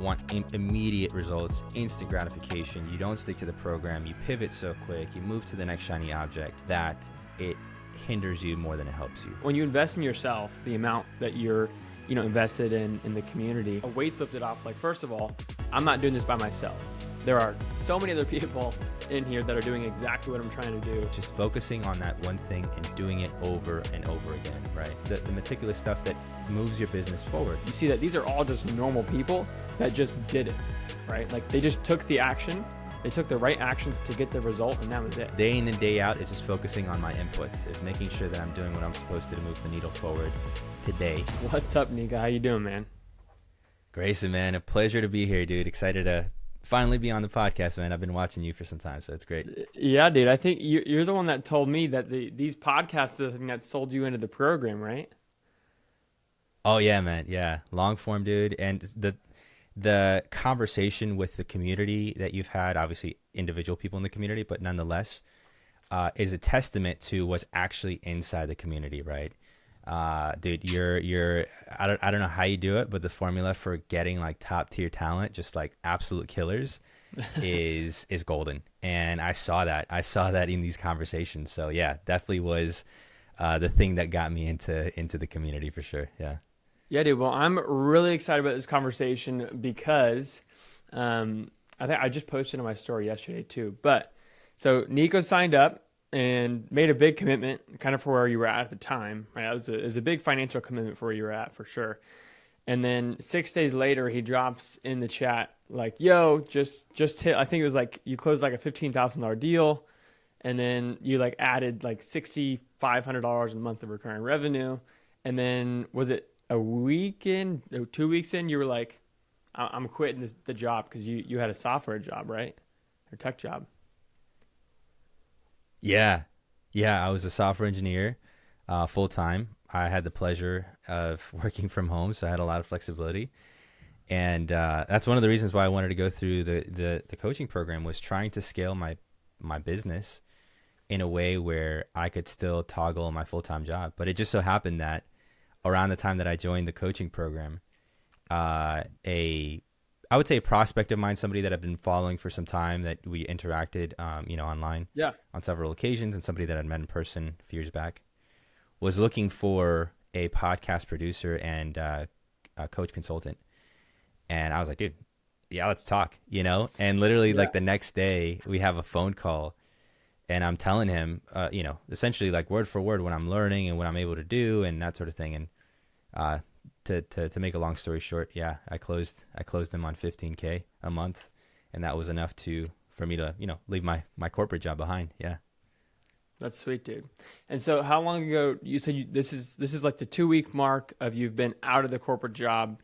want immediate results, instant gratification. You don't stick to the program. You pivot so quick. You move to the next shiny object that it hinders you more than it helps you. When you invest in yourself, the amount that you're invested in the community, a weight's lifted off. Like, first of all, I'm not doing this by myself. There are so many other people in here that are doing exactly what I'm trying to do. Just focusing on that one thing and doing it over and over again, right? The meticulous stuff that moves your business forward. You see that these are all just normal people that just did it, right? Like, they just took the action. They took the right actions to get the result, and that was it. Day in and day out is just focusing on my inputs, is making sure that I'm doing what I'm supposed to move the needle forward today. What's up, Nico? How you doing, man? Grayson, man, a pleasure to be here, dude. Excited to finally be on the podcast, man. I've been watching you for some time, so it's great. Yeah, dude. I think you're the one that told me that these podcasts are the thing that sold you into the program, right? Oh, yeah, man. Yeah. Long form, dude. And the conversation with the community that you've had, obviously individual people in the community, but nonetheless, is a testament to what's actually inside the community, right? Dude, I don't know how you do it, but the formula for getting like top tier talent, just like absolute killers, is golden. And I saw that in these conversations. So yeah, definitely was the thing that got me into the community for sure. Yeah. Yeah, dude. Well, I'm really excited about this conversation because I think I just posted on my story yesterday too. But so Nico signed up and made a big commitment kind of for where you were at the time, right? It was a big financial commitment for where you were at for sure. And then 6 days later, he drops in the chat like, yo, just hit, I think it was like you closed like a $15,000 deal. And then you like added like $6,500 a month of recurring revenue. And then was it a week in, 2 weeks in, you were like, I'm quitting the job because you had a software job, right? Or tech job. Yeah. I was a software engineer, full time. I had the pleasure of working from home, so I had a lot of flexibility. And that's one of the reasons why I wanted to go through the coaching program, was trying to scale my business in a way where I could still toggle my full-time job. But it just so happened that around the time that I joined the coaching program, I would say a prospect of mine, somebody that I've been following for some time, that we interacted, online on several occasions, and somebody that I'd met in person a few years back, was looking for a podcast producer and a coach consultant. And I was like, dude, yeah, let's talk, and literally like the next day we have a phone call, and I'm telling him, essentially like word for word what I'm learning and what I'm able to do and that sort of thing. And, to make a long story short, yeah, I closed them on $15K a month, and that was enough for me to, leave my corporate job behind. Yeah. That's sweet, dude. And so how long ago, you said this is like the 2-week mark of you've been out of the corporate job,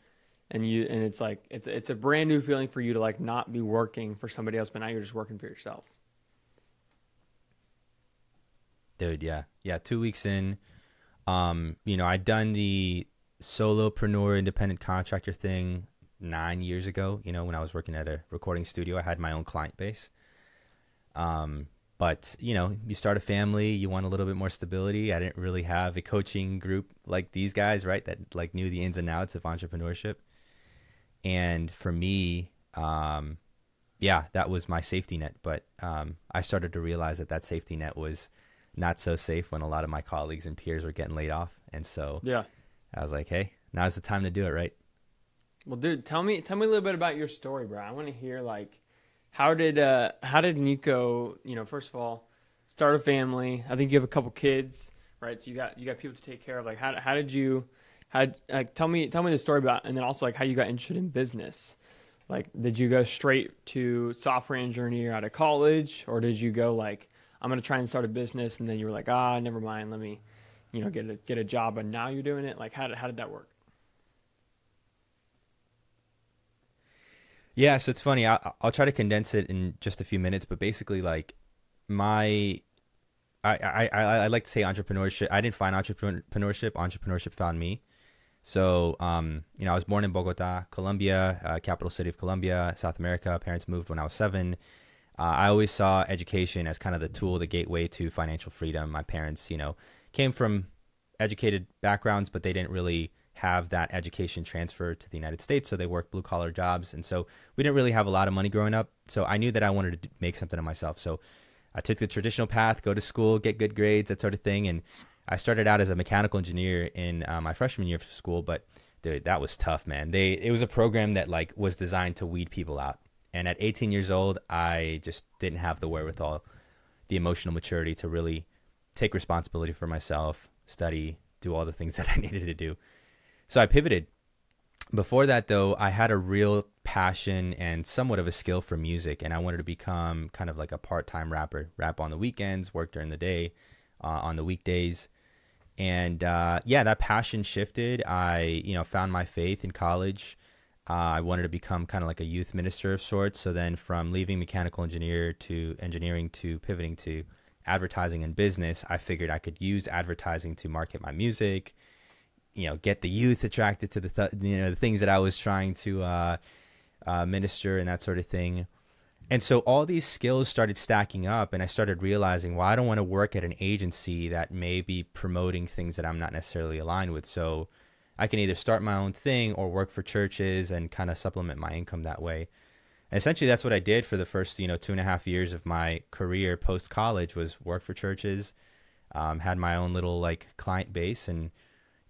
and it's like, it's a brand new feeling for you to like not be working for somebody else, but now you're just working for yourself. Dude. Yeah. 2 weeks in, I'd done the solopreneur independent contractor thing 9 years ago, when I was working at a recording studio. I had my own client base. But you start a family, you want a little bit more stability. I didn't really have a coaching group like these guys, right, that like knew the ins and outs of entrepreneurship. And for me, that was my safety net. But I started to realize that safety net was not so safe when a lot of my colleagues and peers were getting laid off. And so I was like, hey, now's the time to do it, right? Well, dude, tell me a little bit about your story, bro. I want to hear like, how did Nico, first of all, start a family? I think you have a couple kids, right? So you got people to take care of. Like, tell me the story about, and then also like how you got interested in business. Like, did you go straight to software engineer out of college, or did you go like, I'm gonna try and start a business, and then you were like, never mind, let me, get a job, and now you're doing it? Like, how did that work? Yeah, so it's funny. I'll try to condense it in just a few minutes, but basically, like, I like to say entrepreneurship. I didn't find entrepreneurship. Entrepreneurship found me. So, I was born in Bogota, Colombia, capital city of Colombia, South America. Parents moved when I was 7. I always saw education as kind of the tool, the gateway to financial freedom. My parents, came from educated backgrounds, but they didn't really have that education transfer to the United States. So they work blue collar jobs. And so we didn't really have a lot of money growing up. So I knew that I wanted to make something of myself. So I took the traditional path, go to school, get good grades, that sort of thing. And I started out as a mechanical engineer in my freshman year of school. But dude, that was tough, man. It was a program that like was designed to weed people out. And at 18 years old, I just didn't have the wherewithal, the emotional maturity to really take responsibility for myself, study, do all the things that I needed to do. So I pivoted. Before that, though, I had a real passion and somewhat of a skill for music, and I wanted to become kind of like a part-time rapper, rap on the weekends, work during the day, on the weekdays. And that passion shifted. I, found my faith in college. I wanted to become kind of like a youth minister of sorts. So then from leaving mechanical engineering to pivoting to advertising and business, I figured I could use advertising to market my music, get the youth attracted to the things that I was trying to minister and that sort of thing. And so all these skills started stacking up, and I started realizing, well, I don't want to work at an agency that may be promoting things that I'm not necessarily aligned with. So I can either start my own thing or work for churches and kind of supplement my income that way. And essentially, that's what I did for the first, 2.5 years of my career post-college was work for churches, had my own little like client base, and,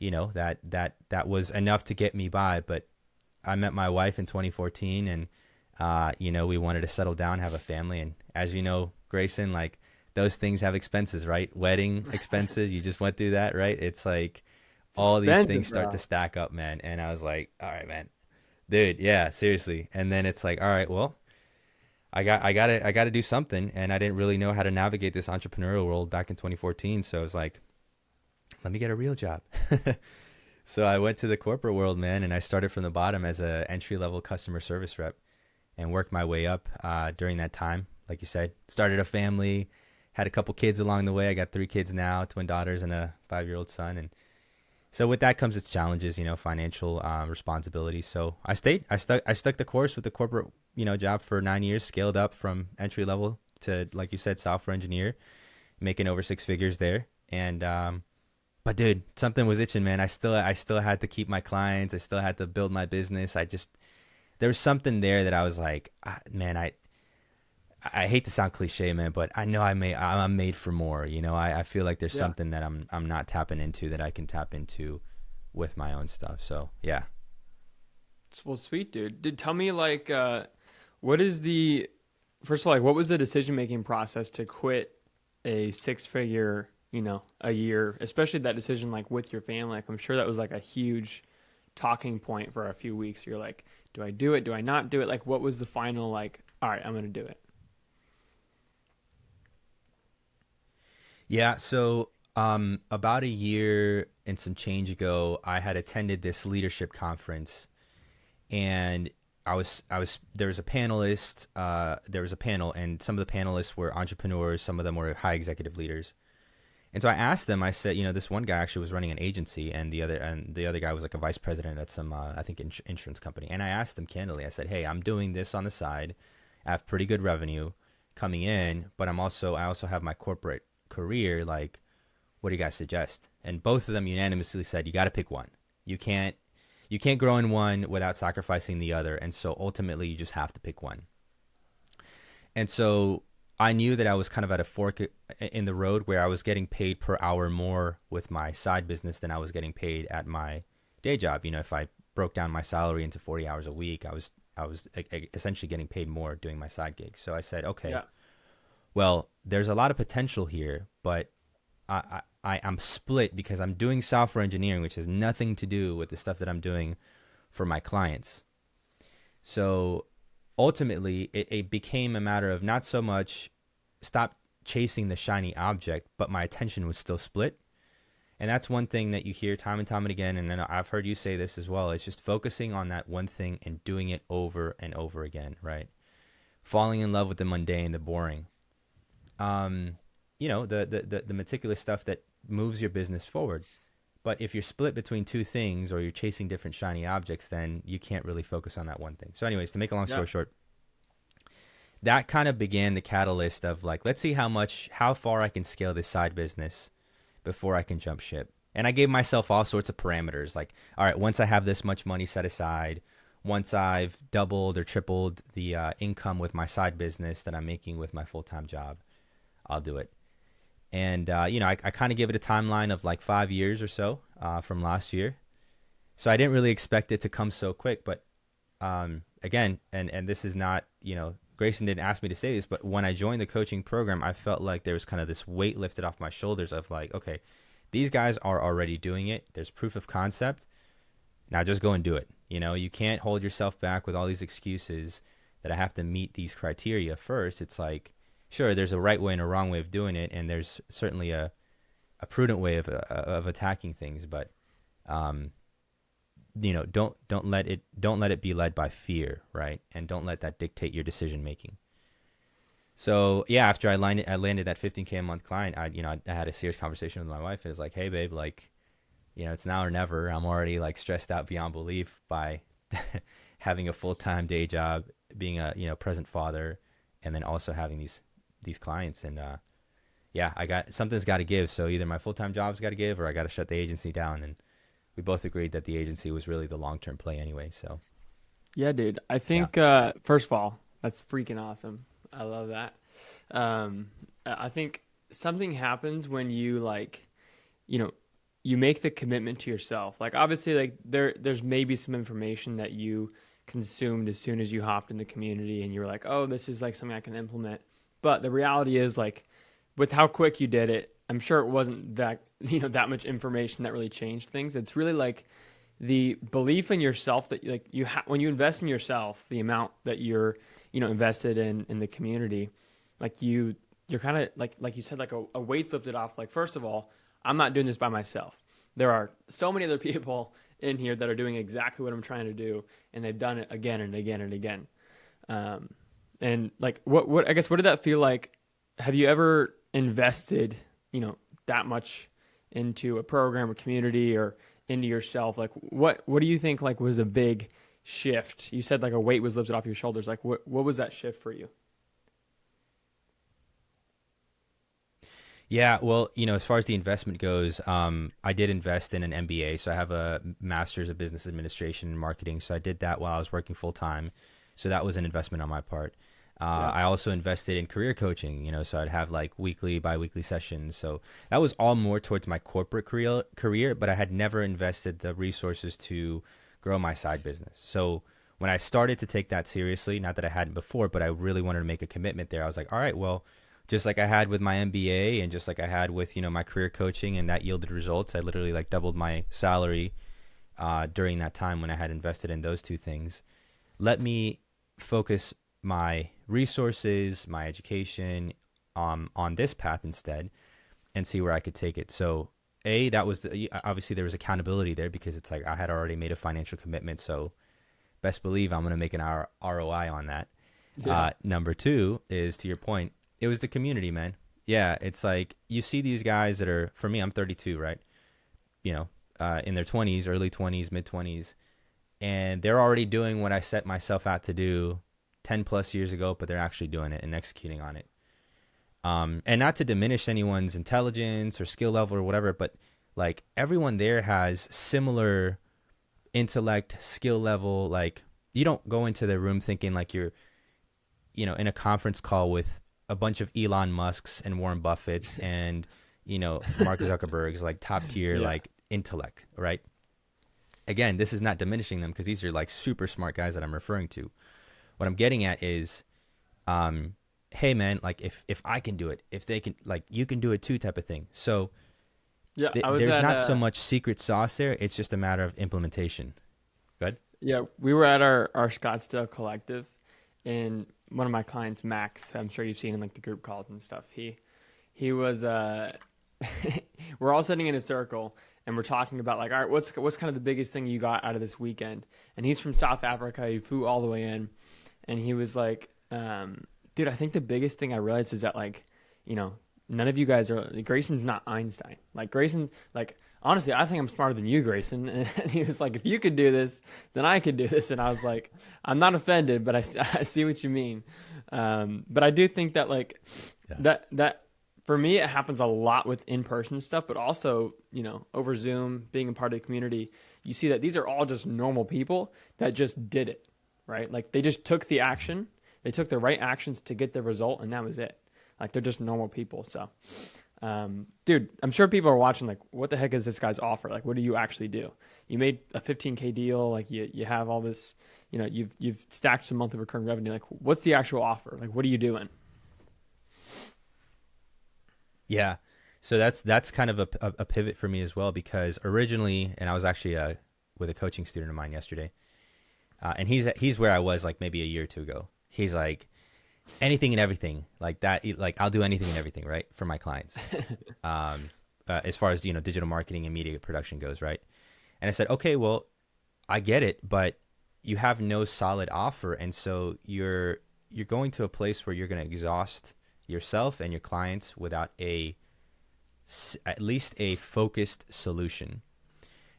that was enough to get me by. But I met my wife in 2014, and, we wanted to settle down, have a family. And as you know, Grayson, like those things have expenses, right? Wedding expenses, you just went through that, right? It's like all these things start to stack up, man. And I was like, all right, man, dude, yeah, seriously. And then it's like, all right, well, I gotta do something. And I didn't really know how to navigate this entrepreneurial world back in 2014. So I was like, let me get a real job. So I went to the corporate world, man, and I started from the bottom as a entry-level customer service rep and worked my way up during that time. Like you said, started a family, had a couple kids along the way. I got 3 kids now, twin daughters and a 5-year-old son. And so with that comes its challenges, financial responsibilities. So I stuck the course with the corporate, job for 9 years, scaled up from entry level to, like you said, software engineer, making over 6 figures there. And, but dude, something was itching, man. I still had to keep my clients. I still had to build my business. There was something there that I was like, man, I hate to sound cliche, man, but I know I'm made for more. I feel like there's something that I'm not tapping into that I can tap into with my own stuff. So yeah. Well, sweet, dude. Tell me like, what was the decision-making process to quit a 6-figure, a year, especially that decision, like with your family? Like, I'm sure that was like a huge talking point for a few weeks. You're like, do I do it? Do I not do it? Like, what was the final, like, all right, I'm going to do it? Yeah. So, about a year and some change ago, I had attended this leadership conference, and there was a panelist, there was a panel, and some of the panelists were entrepreneurs. Some of them were high executive leaders. And so I asked them, I said, this one guy actually was running an agency, and the other guy was like a vice president at some, I think insurance company. And I asked them candidly, I said, hey, I'm doing this on the side. I have pretty good revenue coming in, but I also have my corporate career. Like, what do you guys suggest? And both of them unanimously said, you got to pick one. You can't grow in one without sacrificing the other. And so ultimately you just have to pick one. And so I knew that I was kind of at a fork in the road where I was getting paid per hour more with my side business than I was getting paid at my day job. If I broke down my salary into 40 hours a week, I was essentially getting paid more doing my side gig. So I said, okay, well, there's a lot of potential here, but I'm split because I'm doing software engineering, which has nothing to do with the stuff that I'm doing for my clients. So ultimately, it became a matter of not so much stop chasing the shiny object, but my attention was still split. And that's one thing that you hear time and time and again, and I've heard you say this as well. It's just focusing on that one thing and doing it over and over again, right? Falling in love with the mundane, the boring. The meticulous stuff that moves your business forward. But if you're split between two things or you're chasing different shiny objects, then you can't really focus on that one thing. So anyways, to make a long story short, that kind of began the catalyst of like, let's see how far I can scale this side business before I can jump ship. And I gave myself all sorts of parameters. Like, all right, once I have this much money set aside, once I've doubled or tripled the income with my side business that I'm making with my full-time job, I'll do it. And, I kind of gave it a timeline of like 5 years or so from last year. So I didn't really expect it to come so quick. But again, and this is not, Grayson didn't ask me to say this, but when I joined the coaching program, I felt like there was kind of this weight lifted off my shoulders of like, okay, these guys are already doing it. There's proof of concept. Now just go and do it. You can't hold yourself back with all these excuses that I have to meet these criteria first. It's like, sure, there's a right way and a wrong way of doing it, and there's certainly a prudent way of attacking things. But don't let it be led by fear, right? And don't let that dictate your decision making. So yeah, after I landed that 15K a month client, I had a serious conversation with my wife. It was like, hey babe, like, it's now or never. I'm already like stressed out beyond belief by having a full-time day job, being a, present father, and then also having these clients. And something's got to give. So either my full-time job's got to give, or I got to shut the agency down. And we both agreed that the agency was really the long-term play anyway. So yeah, dude, I think first of all, that's freaking awesome. I love that. I think something happens when you you make the commitment to yourself. Like obviously, like there's maybe some information that you consumed as soon as you hopped in the community, and you were like, oh, this is like something I can implement. But the reality is, like, with how quick you did it, I'm sure it wasn't that that much information that really changed things. It's really like the belief in yourself that like when you invest in yourself, the amount that you're invested in the community, like you're kind of like you said, like a weight's lifted off. Like, first of all, I'm not doing this by myself. There are so many other people in here that are doing exactly what I'm trying to do, and they've done it again and again and again. And like, what I guess, what did that feel like? Have you ever invested, that much into a program or community or into yourself? Like, what do you think like was a big shift? You said like a weight was lifted off your shoulders. Like, what was that shift for you? Yeah, well, as far as the investment goes, I did invest in an MBA. So I have a master's of business administration and marketing. So I did that while I was working full time. So that was an investment on my part. I also invested in career coaching, so I'd have like weekly, bi-weekly sessions. So that was all more towards my corporate career, but I had never invested the resources to grow my side business. So when I started to take that seriously, not that I hadn't before, but I really wanted to make a commitment there, I was like, all right, well, just like I had with my MBA and just like I had with, my career coaching, and that yielded results. I literally like doubled my salary during that time when I had invested in those two things. Let me focus my resources, my education on this path instead, and see where I could take it. So that was obviously there was accountability there, because it's like I had already made a financial commitment. So best believe I'm going to make an ROI on that. Yeah. Number two is, to your point, it was the community, man. Yeah, it's like you see these guys that are, for me, I'm 32, right? In their 20s, early 20s, mid 20s, and they're already doing what I set myself out to do 10 plus years ago, but they're actually doing it and executing on it. And not to diminish anyone's intelligence or skill level or whatever, but like everyone there has similar intellect, skill level. Like you don't go into the room thinking like you're, in a conference call with a bunch of Elon Musks and Warren Buffetts and, Mark Zuckerberg's like top tier, like intellect, right? Again, this is not diminishing them, because these are like super smart guys that I'm referring to. What I'm getting at is, hey man, like if I can do it, if they can, like you can do it too, type of thing. So there's not so much secret sauce there. It's just a matter of implementation. Good. Yeah, we were at our Scottsdale collective, and one of my clients, Max, I'm sure you've seen in like the group calls and stuff. He was we're all sitting in a circle, and we're talking about like, all right, what's kind of the biggest thing you got out of this weekend? And he's from South Africa. He flew all the way in, and he was like, dude, I think the biggest thing I realized is that like, none of you guys are, Grayson's not Einstein. Like Grayson, like honestly, I think I'm smarter than you, Grayson. And he was like, if you could do this, then I could do this. And I was like, I'm not offended, but I see what you mean. But I do think that like that for me, it happens a lot with in-person stuff, but also, over Zoom, being a part of the community, you see that these are all just normal people that just did it, right? Like they just took the action, they took the right actions to get the result, and that was it. Like they're just normal people. So, dude, I'm sure people are watching like, what the heck is this guy's offer? Like, what do you actually do? You made a 15K deal. Like you have all this, you've stacked some monthly recurring revenue. Like what's the actual offer? Like, what are you doing? Yeah. So that's kind of a pivot for me as well, because originally, and I was actually with a coaching student of mine yesterday, and he's where I was like maybe a year or two ago. He's like, anything and everything like that. Like I'll do anything and everything, right, for my clients. As far as, digital marketing and media production goes, right? And I said, okay, well, I get it, but you have no solid offer, and so you're going to a place where you're going to exhaust yourself and your clients without at least a focused solution.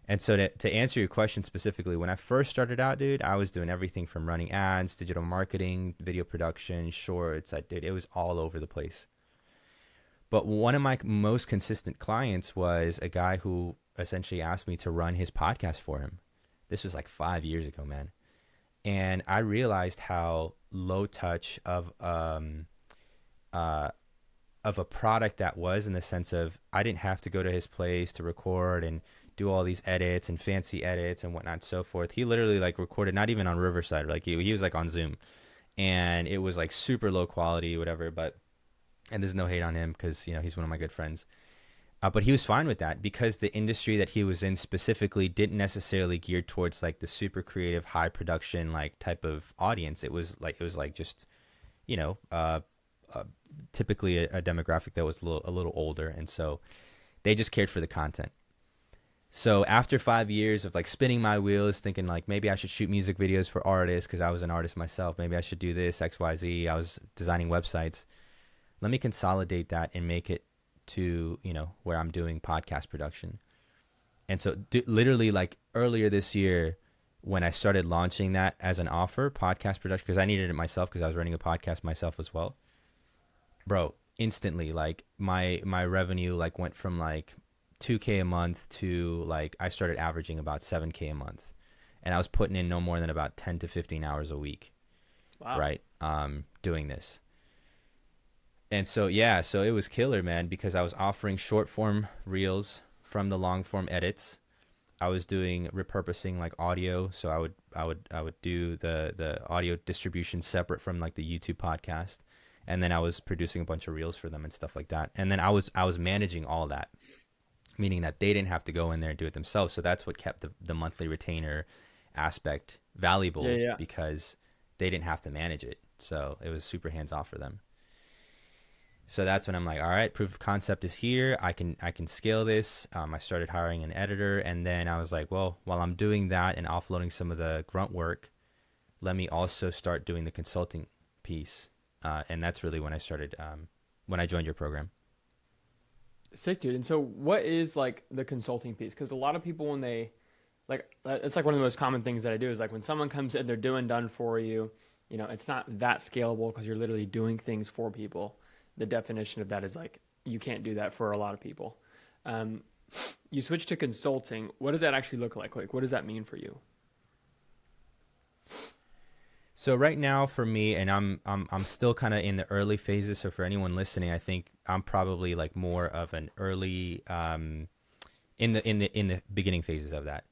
And so to answer your question specifically, when I first started out, dude, I was doing everything from running ads, digital marketing, video production, shorts. It was all over the place. But one of my most consistent clients was a guy who essentially asked me to run his podcast for him. This was like 5 years ago, man. And I realized how low touch of a product that was, in the sense of I didn't have to go to his place to record and do all these edits and fancy edits and whatnot and so forth. He literally like recorded, not even on Riverside, like he was like on Zoom, and it was like super low quality, whatever. But, and there's no hate on him because, he's one of my good friends. But he was fine with that because the industry that he was in specifically didn't necessarily gear towards like the super creative, high production, like type of audience. It was like just, typically a demographic that was a little older. And so they just cared for the content. So after 5 years of like spinning my wheels, thinking like maybe I should shoot music videos for artists because I was an artist myself. Maybe I should do this, XYZ. I was designing websites. Let me consolidate that and make it to, where I'm doing podcast production. And so literally like earlier this year, when I started launching that as an offer, podcast production, because I needed it myself because I was running a podcast myself as well. Bro, instantly, like my revenue like went from like $2K a month to like I started averaging about $7K a month, and I was putting in no more than about 10 to 15 hours a week. Wow. Right, doing this. And so so it was killer, man, because I was offering short form reels from the long form edits. I was doing repurposing like audio, so I would do the audio distribution separate from like the YouTube podcast. And then I was producing a bunch of reels for them and stuff like that. And then I was managing all that, meaning that they didn't have to go in there and do it themselves. So that's what kept the monthly retainer aspect valuable, because they didn't have to manage it. So it was super hands off for them. So that's when I'm like, all right, proof of concept is here. I can scale this. I started hiring an editor, and then I was like, well, while I'm doing that and offloading some of the grunt work, let me also start doing the consulting piece. And that's really when I started, when I joined your program. Sick, dude. And so what is like the consulting piece? Because a lot of people, when they like, it's like one of the most common things that I do is like when someone comes in, they're doing done for you, it's not that scalable because you're literally doing things for people. The definition of that is like, you can't do that for a lot of people. You switch to consulting. What does that actually look like? Like, what does that mean for you? So right now for me, and I'm still kind of in the early phases. So for anyone listening, I think I'm probably like more of an early, in the beginning phases of that.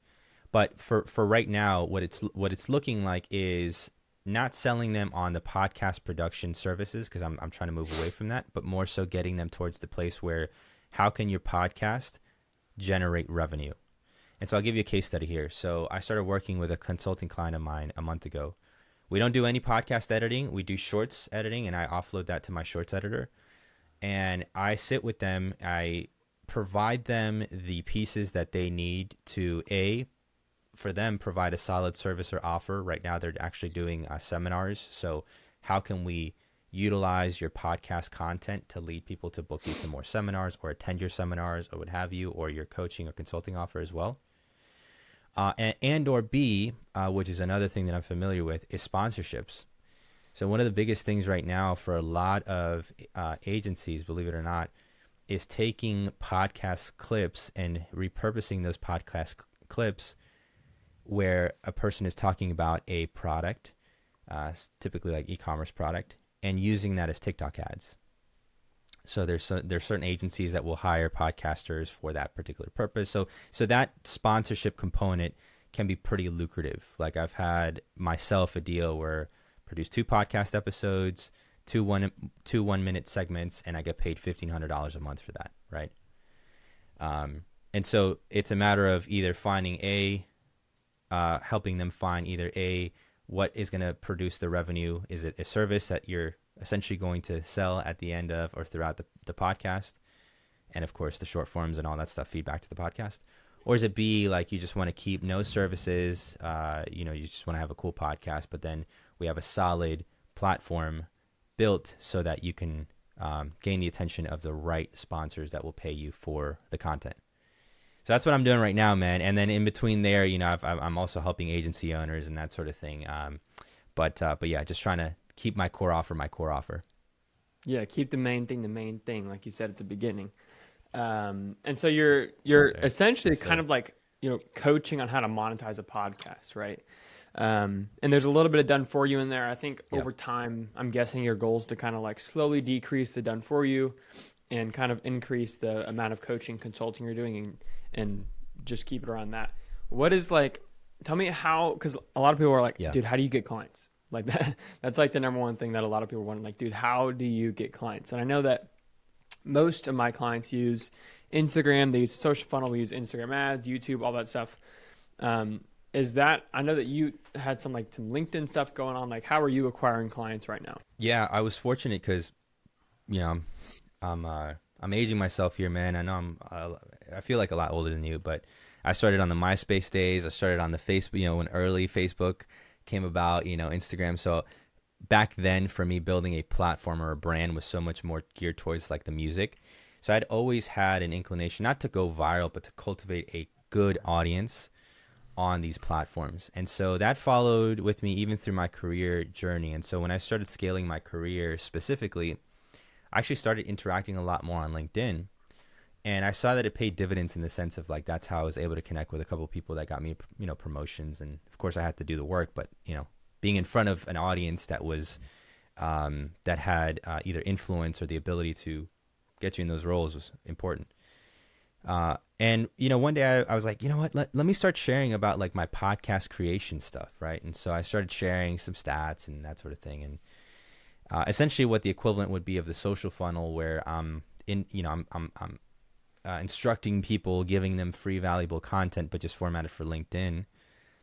But for right now, what it's looking like is not selling them on the podcast production services, because I'm trying to move away from that, but more so getting them towards the place where how can your podcast generate revenue? And so I'll give you a case study here. So I started working with a consulting client of mine a month ago. We don't do any podcast editing. We do shorts editing, and I offload that to my shorts editor. And I sit with them. I provide them the pieces that they need to, for them, provide a solid service or offer. Right now, they're actually doing seminars. So how can we utilize your podcast content to lead people to book you to more seminars or attend your seminars or what have you, or your coaching or consulting offer as well? And or B, which is another thing that I'm familiar with, is sponsorships. So one of the biggest things right now for a lot of agencies, believe it or not, is taking podcast clips and repurposing those podcast clips where a person is talking about a product, typically like e-commerce product, and using that as TikTok ads. So there's certain agencies that will hire podcasters for that particular purpose. So that sponsorship component can be pretty lucrative. Like I've had myself a deal where I produce 2 podcast episodes, 2 1-minute segments, and I get paid $1,500 a month for that, right? And so it's a matter of either finding helping them find either what is going to produce the revenue. Is it a service that you're essentially going to sell at the end of or throughout the podcast? And of course, the short forms and all that stuff feed back to the podcast. Or is it B, like you just want to keep no services, you just want to have a cool podcast, but then we have a solid platform built so that you can gain the attention of the right sponsors that will pay you for the content. So that's what I'm doing right now, man. And then in between there, I'm also helping agency owners and that sort of thing. But yeah, just trying to keep my core offer. Yeah, keep the main thing, like you said at the beginning. And so you're essentially kind of like, coaching on how to monetize a podcast, right? And there's a little bit of done for you in there. I think over time, I'm guessing your goal is to kind of like slowly decrease the done for you and kind of increase the amount of coaching, consulting you're doing and just keep it around that. What is like, tell me how, because a lot of people are like, dude, how do you get clients? Like that's like the number one thing that a lot of people want. Like, dude, how do you get clients? And I know that most of my clients use Instagram. They use social funnel. We use Instagram ads, YouTube, all that stuff. I know that you had some LinkedIn stuff going on. Like, how are you acquiring clients right now? Yeah, I was fortunate because, I'm aging myself here, man. I know I feel like a lot older than you, but I started on the MySpace days. I started on the Facebook, when early Facebook came about, Instagram. So back then for me, building a platform or a brand was so much more geared towards like the music. So I'd always had an inclination, not to go viral, but to cultivate a good audience on these platforms. And so that followed with me even through my career journey. And so when I started scaling my career specifically, I actually started interacting a lot more on LinkedIn. And I saw that it paid dividends in the sense of like, that's how I was able to connect with a couple of people that got me, promotions. And of course I had to do the work, but, being in front of an audience that was, that had either influence or the ability to get you in those roles was important. And, one day I was like, you know what, let me start sharing about like my podcast creation stuff. Right. And so I started sharing some stats and that sort of thing. And essentially what the equivalent would be of the social funnel where I'm instructing people, giving them free valuable content, but just formatted for LinkedIn.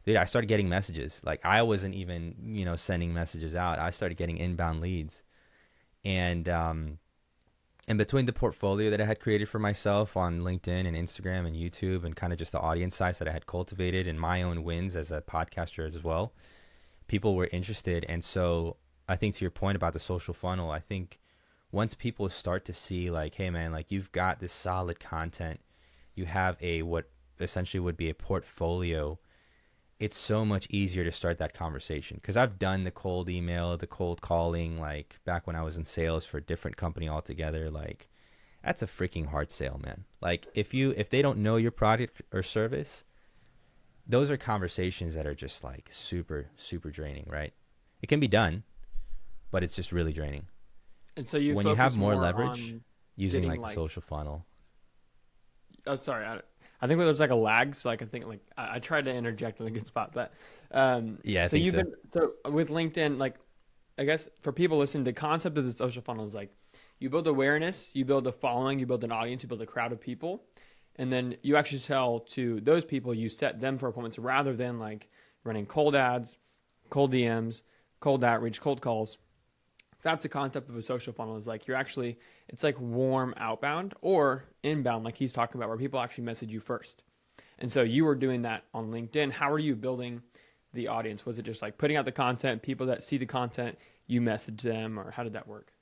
Dude, I started getting messages. Like I wasn't even, sending messages out. I started getting inbound leads. And between the portfolio that I had created for myself on LinkedIn and Instagram and YouTube and kind of just the audience size that I had cultivated and my own wins as a podcaster as well, people were interested. And so I think to your point about the social funnel, I think once people start to see like, hey man, like you've got this solid content, you have what essentially would be a portfolio, it's so much easier to start that conversation. Because I've done the cold email, the cold calling, like back when I was in sales for a different company altogether. Like that's a freaking hard sale, man. Like if they don't know your product or service, those are conversations that are just like super, super draining, right? It can be done, but it's just really draining. And so when you have more leverage using like the social funnel. Oh, sorry. I think there's like a lag, so like I think like I tried to interject in a good spot, but yeah. So with LinkedIn, like I guess for people listening, the concept of the social funnel is like you build awareness, you build a following, you build an audience, you build a crowd of people, and then you actually sell to those people. You set them for appointments rather than like running cold ads, cold DMs, cold outreach, cold calls. That's the concept of a social funnel is like it's like warm outbound or inbound, like he's talking about, where people actually message you first. And so you were doing that on LinkedIn. How are you building the audience? Was it just like putting out the content, people that see the content, you message them, or how did that work?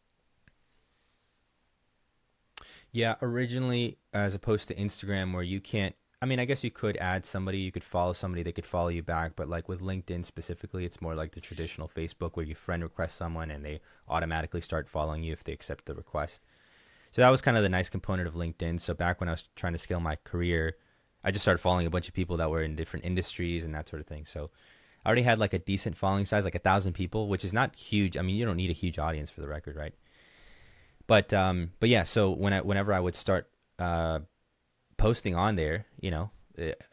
Yeah, originally, as opposed to Instagram where you can't, I guess you could add somebody, you could follow somebody, they could follow you back. But like with LinkedIn specifically, it's more like the traditional Facebook where you friend request someone and they automatically start following you if they accept the request. So that was kind of the nice component of LinkedIn. So back when I was trying to scale my career, I just started following a bunch of people that were in different industries and that sort of thing. So I already had like a decent following size, like 1,000 people, which is not huge. I mean, you don't need a huge audience for the record, right? But yeah. So whenever I would start posting on there,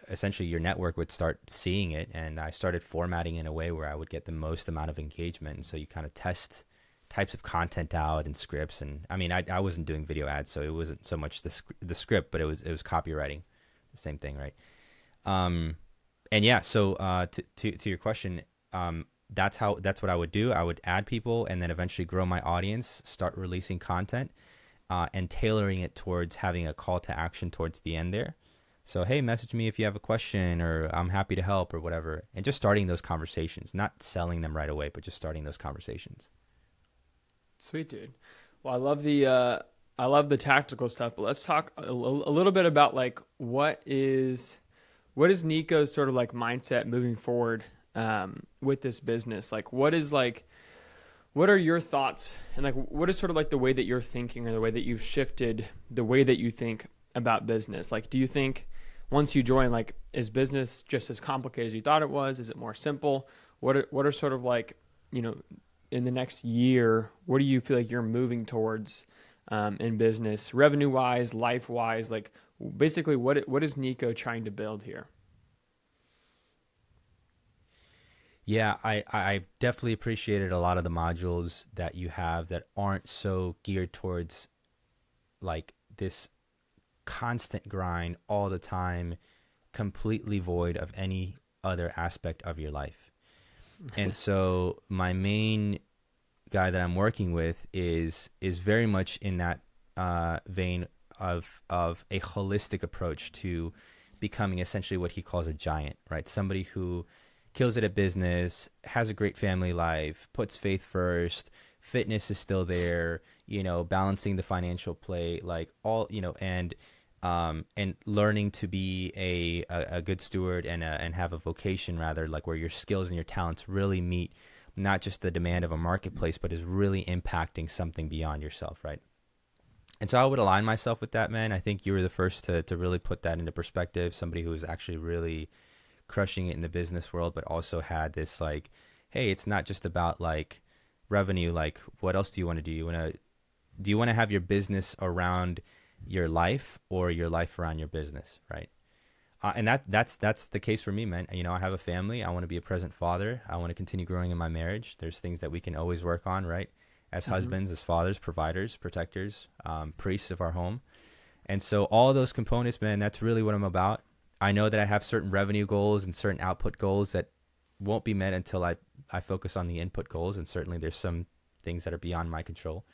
essentially your network would start seeing it, and I started formatting in a way where I would get the most amount of engagement. And so you kind of test types of content out and scripts. And I mean, I wasn't doing video ads, so it wasn't so much the script, but it was copywriting, the same thing, right? And yeah, so to your question, that's what I would do. I would add people and then eventually grow my audience, start releasing content, and tailoring it towards having a call to action towards the end there. So, hey, message me if you have a question, or I'm happy to help, or whatever. And just starting those conversations, not selling them right away, but just starting those conversations. Sweet, dude. Well, I love the tactical stuff, but let's talk a little bit about like what is Nico's sort of like mindset moving forward with this business? Like, what are your thoughts, and like what is sort of like the way that you're thinking, or the way that you've shifted the way that you think about business? Like, do you think once you join, like, is business just as complicated as you thought it was? Is it more simple? What are sort of like, in the next year, what do you feel like you're moving towards in business, revenue wise, life wise? Like, basically, what is Nico trying to build here? Yeah, I definitely appreciated a lot of the modules that you have that aren't so geared towards like this constant grind all the time, completely void of any other aspect of your life. And so my main guy that I'm working with is very much in that vein of a holistic approach to becoming essentially what he calls a giant, right? Somebody who kills it at business, has a great family life, puts faith first, fitness is still there, balancing the financial plate, like all, and learning to be a good steward and have a vocation, rather, like where your skills and your talents really meet not just the demand of a marketplace, but is really impacting something beyond yourself, right? And so I would align myself with that, man. I think you were the first to really put that into perspective, somebody who was actually really crushing it in the business world, but also had this like, hey, it's not just about like revenue. Like, what else do you want to do? Do you want to have your business around your life, or your life around your business, right? And that's the case for me, man. I have a family. I want to be a present father. I want to continue growing in my marriage. There's things that we can always work on, right? As husbands, as fathers, providers, protectors, priests of our home. And so all those components, man, that's really what I'm about. I know that I have certain revenue goals and certain output goals that won't be met until I focus on the input goals. And certainly there's some things that are beyond my control.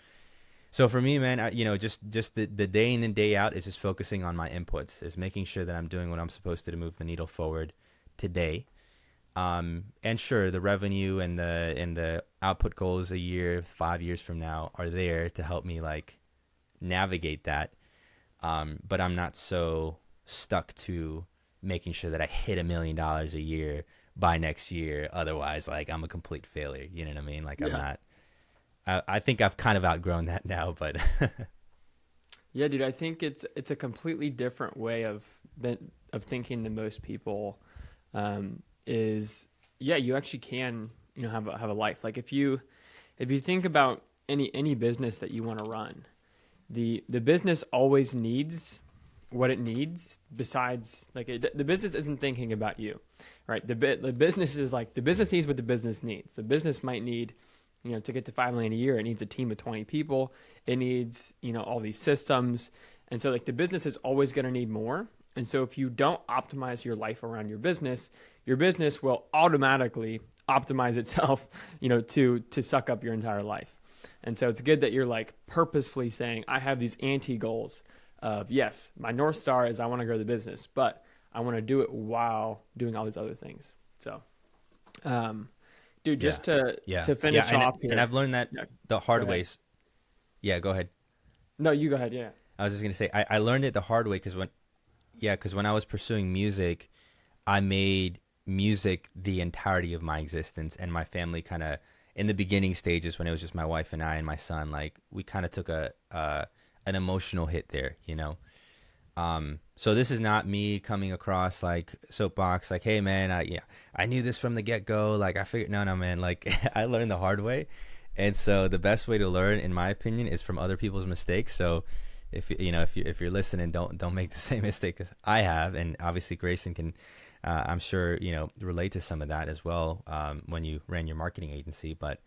So for me, man, just the day in and day out is just focusing on my inputs, is making sure that I'm doing what I'm supposed to move the needle forward today. And sure, the revenue and the output goals a year, 5 years from now are there to help me like navigate that. But I'm not so stuck to making sure that I hit $1 million a year by next year. Otherwise, like, I'm a complete failure. You know what I mean? Like, I'm not. I think I've kind of outgrown that now, but yeah, dude, I think it's a completely different way of thinking than most people. You actually can have a life. Like if you think about any business that you want to run, the business always needs what it needs. Besides, like the business isn't thinking about you, right? The business is like, the business needs what the business needs. The business might need, to get to 5 million a year, it needs a team of 20 people. It needs, all these systems. And so like the business is always going to need more. And so if you don't optimize your life around your business will automatically optimize itself, to suck up your entire life. And so it's good that you're like purposefully saying, I have these anti-goals of, yes, my North Star is I want to grow the business, but I want to do it while doing all these other things. So, dude, just to finish off here. And I've learned that the hard ways. Yeah, go ahead. No, you go ahead. Yeah. I was just going to say, I learned it the hard way because when I was pursuing music, I made music the entirety of my existence, and my family kind of, in the beginning stages when it was just my wife and I and my son, like we kind of took a an emotional hit there, So this is not me coming across like soapbox, like, hey man, I knew this from the get go. Like I figured, no, man, like I learned the hard way. And so the best way to learn, in my opinion, is from other people's mistakes. So if you're listening, don't make the same mistake I have. And obviously Grayson can, I'm sure, relate to some of that as well, when you ran your marketing agency. But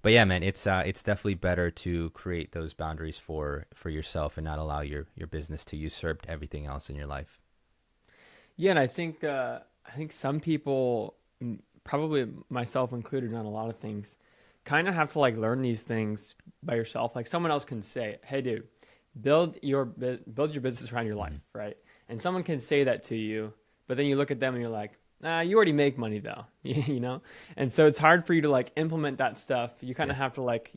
yeah, man, it's definitely better to create those boundaries for yourself and not allow your business to usurp everything else in your life. Yeah, and I think some people, probably myself included, on a lot of things, kind of have to like learn these things by yourself. Like someone else can say, "Hey, dude, build your business around your life," right? And someone can say that to you, but then you look at them and you're like, you already make money though, And so it's hard for you to like implement that stuff. You kind of have to like,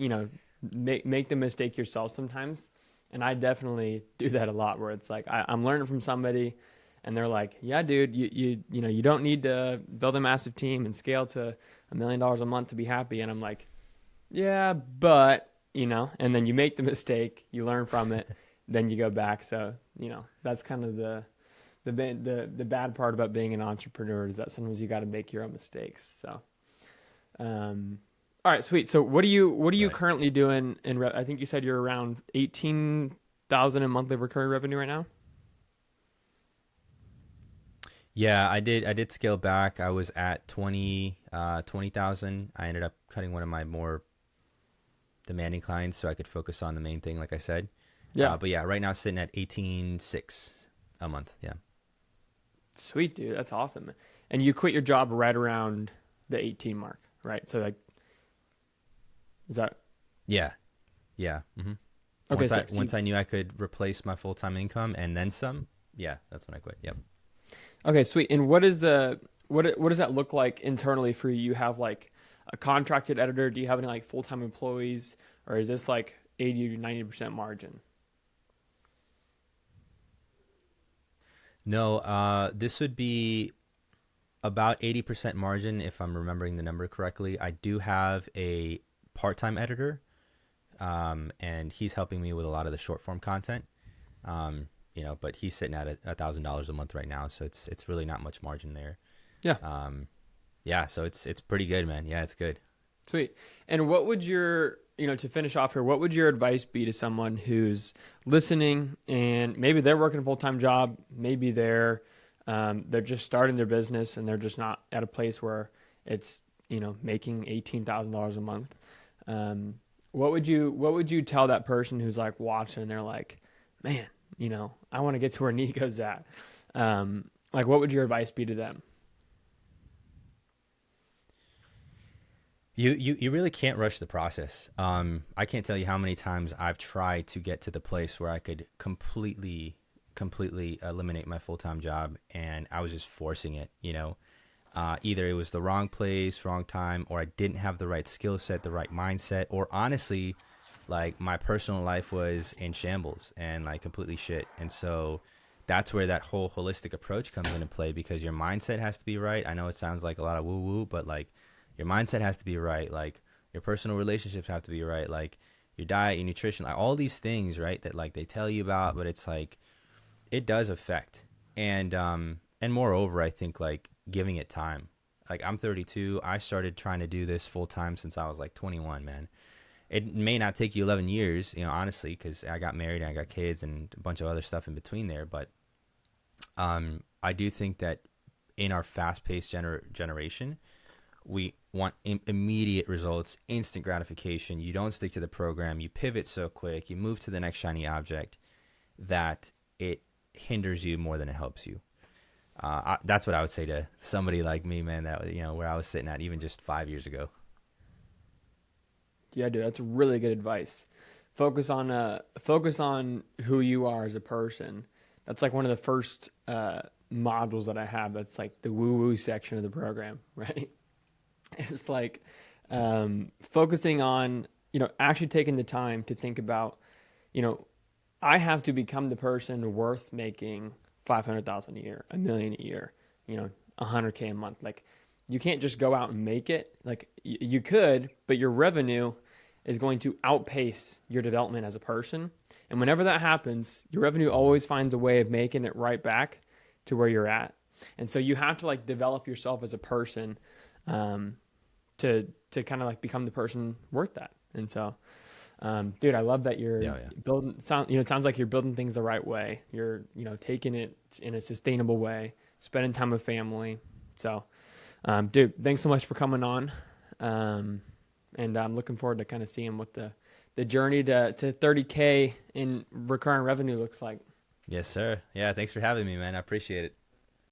make the mistake yourself sometimes. And I definitely do that a lot, where it's like, I'm learning from somebody and they're like, yeah, dude, you don't need to build a massive team and scale to $1 million a month to be happy. And I'm like, yeah, but, and then you make the mistake, you learn from it, then you go back. So, that's kind of the bad part about being an entrepreneur, is that sometimes you got to make your own mistakes. So, all right, sweet. So what are you currently doing I think you said you're around 18,000 in monthly recurring revenue right now. Yeah, I did scale back. I was at 20,000. I ended up cutting one of my more demanding clients so I could focus on the main thing, like I said. Yeah. But yeah, right now sitting at 18,600 a month. Yeah. Sweet, dude. That's awesome. And you quit your job right around the 18 mark, right? So like, is that? Yeah. Mm-hmm. Okay. Once I knew I could replace my full-time income and then some, yeah, that's when I quit. Yep. Okay, sweet. And what does that look like internally for you? You have like a contracted editor? Do you have any like full-time employees, or is this like 80 to 90% margin? No, this would be about 80% margin if I'm remembering the number correctly. I do have a part-time editor, and he's helping me with a lot of the short-form content. But he's sitting at $1,000 a month right now, so it's really not much margin there. Yeah. So it's pretty good, man. Yeah, it's good. Sweet. And what would your, to finish off here, what would your advice be to someone who's listening and maybe they're working a full-time job, maybe they're just starting their business and they're just not at a place where it's, making $18,000 a month. What would you tell that person who's like watching and they're like, man, I want to get to where Nico's at. Like, what would your advice be to them? You really can't rush the process. I can't tell you how many times I've tried to get to the place where I could completely eliminate my full-time job, and I was just forcing it, Either it was the wrong place, wrong time, or I didn't have the right skill set, the right mindset, or honestly, like my personal life was in shambles and like completely shit. And so that's where that whole holistic approach comes into play, because your mindset has to be right. I know it sounds like a lot of woo-woo, but like your mindset has to be right. Like your personal relationships have to be right. Like your diet, your nutrition, like all these things, right, that like they tell you about, but it's like it does affect. And moreover, I think like giving it time. Like I'm 32. I started trying to do this full time since I was like 21, man. It may not take you 11 years, honestly, because I got married and I got kids and a bunch of other stuff in between there. But I do think that in our fast-paced generation, we want immediate results, instant gratification. You don't stick to the program. You pivot so quick. You move to the next shiny object that it hinders you more than it helps you. That's what I would say to somebody like me, man, that, where I was sitting at even just 5 years ago. Yeah, dude, that's really good advice. Focus on who you are as a person. That's like one of the first modules that I have. That's like the woo-woo section of the program, right? It's like focusing on, actually taking the time to think about, I have to become the person worth making $500,000 a year, $1 million a year, $100K a month. Like, you can't just go out and make it. Like you could, but your revenue is going to outpace your development as a person. And whenever that happens, your revenue always finds a way of making it right back to where you're at. And so you have to like develop yourself as a person to kind of like become the person worth that. And so, dude, I love that you're building, it sounds like you're building things the right way. You're, taking it in a sustainable way, spending time with family. So, dude, thanks so much for coming on. And I'm looking forward to kind of seeing what the journey to 30K in recurring revenue looks like. Yes, sir. Yeah. Thanks for having me, man. I appreciate it.